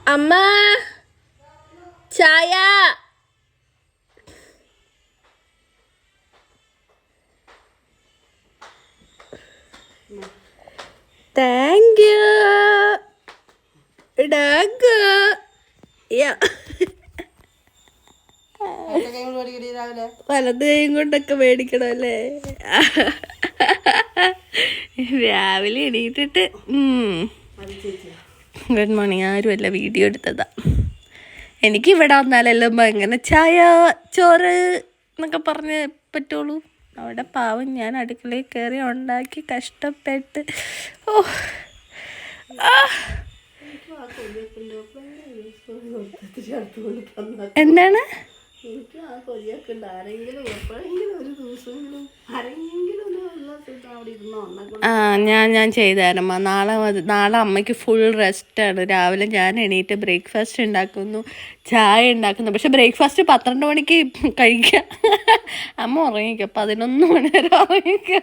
അമ്മ ചായ. Thank you. വലത് കൈയും കൊണ്ടൊക്കെ മേടിക്കണം അല്ലേ? രാവിലെ എണീറ്റിട്ട് ഗുഡ് മോർണിംഗ്. ആരുമല്ല, വീഡിയോ എടുത്തതാ. എനിക്ക് ഇവിടെ വന്നാലെല്ലാം ഇങ്ങനെ ചായ ചോറ് എന്നൊക്കെ പറഞ്ഞ് പറ്റുള്ളൂ. അവിടെ പാവം ഞാൻ അടുക്കളയിൽ കയറി ഉണ്ടാക്കി കഷ്ടപ്പെട്ട്. ഓ എന്താണ്? ഞാൻ ചെയ്തുതരാം. നാളെ അമ്മയ്ക്ക് ഫുൾ റെസ്റ്റാണ്. രാവിലെ ഞാൻ എണീറ്റ് ബ്രേക്ക്ഫാസ്റ്റ് ഉണ്ടാക്കുന്നു, ചായ ഉണ്ടാക്കുന്നു. പക്ഷെ ബ്രേക്ക്ഫാസ്റ്റ് 12 മണിക്ക് കഴിക്കാം. അമ്മ ഉറങ്ങിക്കോ, 11 മണി വരെ ഉറങ്ങിക്കോ.